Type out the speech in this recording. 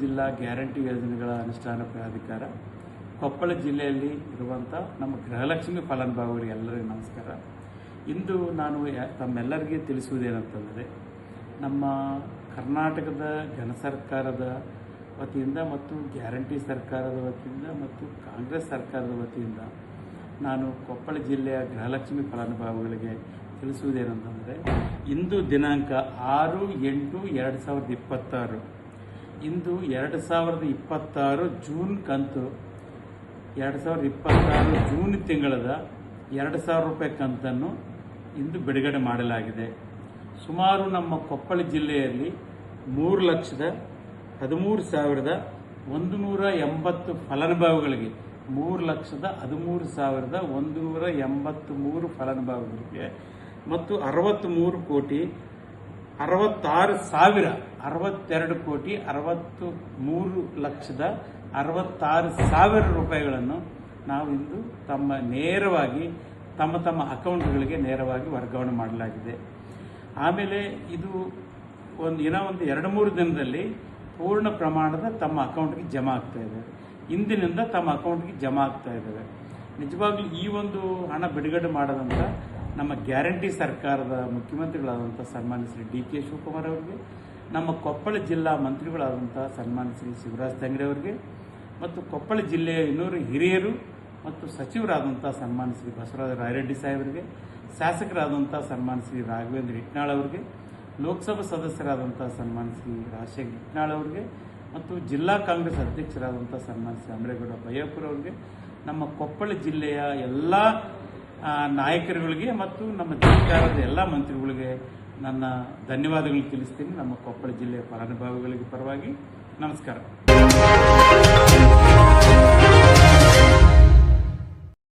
ಜಿಲ್ಲಾ ಗ್ಯಾರಂಟಿ ಯೋಜನೆಗಳ ಅನುಷ್ಠಾನ ಪ್ರಾಧಿಕಾರ ಕೊಪ್ಪಳ ಜಿಲ್ಲೆಯಲ್ಲಿ ಇರುವಂಥ ನಮ್ಮ ಗೃಹಲಕ್ಷ್ಮಿ ಫಲಾನುಭವಿಗಳಿಗೆ ಎಲ್ಲರಿಗೂ ನಮಸ್ಕಾರ. ಇಂದು ನಾನು ತಮ್ಮೆಲ್ಲರಿಗೆ ತಿಳಿಸುವುದೇನಂತಂದರೆ, ನಮ್ಮ ಕರ್ನಾಟಕದ ಘನ ಸರ್ಕಾರದ ವತಿಯಿಂದ ಮತ್ತು ಗ್ಯಾರಂಟಿ ಸರ್ಕಾರದ ವತಿಯಿಂದ ಮತ್ತು ಕಾಂಗ್ರೆಸ್ ಸರ್ಕಾರದ ವತಿಯಿಂದ ನಾನು ಕೊಪ್ಪಳ ಜಿಲ್ಲೆಯ ಗೃಹಲಕ್ಷ್ಮಿ ಫಲಾನುಭವಿಗಳಿಗೆ ತಿಳಿಸುವುದೇನೆಂತಂದರೆ, ಇಂದು ದಿನಾಂಕ 6/8/2026 ಇಂದು 2026 ಜೂನ್ ಕಂತು 2026 ಜೂನ್ ತಿಂಗಳದ 2,000 ರೂಪಾಯಿ ಕಂತನ್ನು ಇಂದು ಬಿಡುಗಡೆ ಮಾಡಲಾಗಿದೆ. ಸುಮಾರು ನಮ್ಮ ಕೊಪ್ಪಳ ಜಿಲ್ಲೆಯಲ್ಲಿ 3,13,180 ಫಲಾನುಭವಿಗಳಿಗೆ 3,13,183 ಫಲಾನುಭವಿಗಳಿಗೆ ಮತ್ತು 63,62,66,000 ರೂಪಾಯಿಗಳನ್ನು ನಾವು ಇಂದು ನೇರವಾಗಿ ತಮ್ಮ ಅಕೌಂಟ್ಗಳಿಗೆ ನೇರವಾಗಿ ವರ್ಗಾವಣೆ ಮಾಡಲಾಗಿದೆ. ಆಮೇಲೆ ಇದು ಒಂದು 2-3 ದಿನದಲ್ಲಿ ಪೂರ್ಣ ಪ್ರಮಾಣದ ತಮ್ಮ ಅಕೌಂಟ್ಗೆ ಜಮಾ ಆಗ್ತಾ ಇದೆ. ಇಂದಿನಿಂದ ತಮ್ಮ ಅಕೌಂಟ್ಗೆ ಜಮಾ ಆಗ್ತಾ ಇದ್ದಾವೆ. ನಿಜವಾಗ್ಲೂ ಈ ಒಂದು ಹಣ ಬಿಡುಗಡೆ ಮಾಡದಂಥ ನಮ್ಮ ಗ್ಯಾರಂಟಿ ಸರ್ಕಾರದ ಮುಖ್ಯಮಂತ್ರಿಗಳಾದಂಥ ಸನ್ಮಾನ್ಯ ಶ್ರೀ ಡಿ.ಕೆ. ಶಿವಕುಮಾರ್ ಅವರಿಗೆ, ನಮ್ಮ ಕೊಪ್ಪಳ ಜಿಲ್ಲಾ ಮಂತ್ರಿಗಳಾದಂಥ ಸನ್ಮಾನ್ಯ ಶ್ರೀ ಶಿವರಾಜ್ ತಂಗಡಿ ಅವರಿಗೆ ಮತ್ತು ಕೊಪ್ಪಳ ಜಿಲ್ಲೆಯ 200 ಹಿರಿಯರು ಮತ್ತು ಸಚಿವರಾದಂಥ ಸನ್ಮಾನ್ಯ ಶ್ರೀ ಬಸವರಾಜ ರಾಯರೆಡ್ಡಿ ಸಾಹೇಬರಿಗೆ, ಶಾಸಕರಾದಂಥ ಸನ್ಮಾನ್ಯ ಶ್ರೀ ರಾಘವೇಂದ್ರ ಹಿಟ್ನಾಳ್ ಅವರಿಗೆ, ಲೋಕಸಭಾ ಸದಸ್ಯರಾದಂಥ ಸನ್ಮಾನ್ಯ ಶ್ರೀ ರಾಜಶೇಖರ್ ಹಿಟ್ನಾಳ್ ಅವರಿಗೆ ಮತ್ತು ಜಿಲ್ಲಾ ಕಾಂಗ್ರೆಸ್ ಅಧ್ಯಕ್ಷರಾದಂಥ ಸನ್ಮಾನ್ಯ ಶ್ರೀ ಅಮರೇಗೌಡ ಬಯ್ಯಾಪುರ ಅವರಿಗೆ, ನಮ್ಮ ಕೊಪ್ಪಳ ಜಿಲ್ಲೆಯ ಎಲ್ಲ ನಾಯಕರುಗಳಿಗೆ ಮತ್ತು ನಮ್ಮ ಸರ್ಕಾರದ ಎಲ್ಲ ಮಂತ್ರಿಗಳಿಗೆ ನನ್ನ ಧನ್ಯವಾದಗಳು ತಿಳಿಸ್ತೀನಿ. ನಮ್ಮ ಕೊಪ್ಪಳ ಜಿಲ್ಲೆಯ ಫಲಾನುಭವಿಗಳಿಗೆ ಪರವಾಗಿ ನಮಸ್ಕಾರ.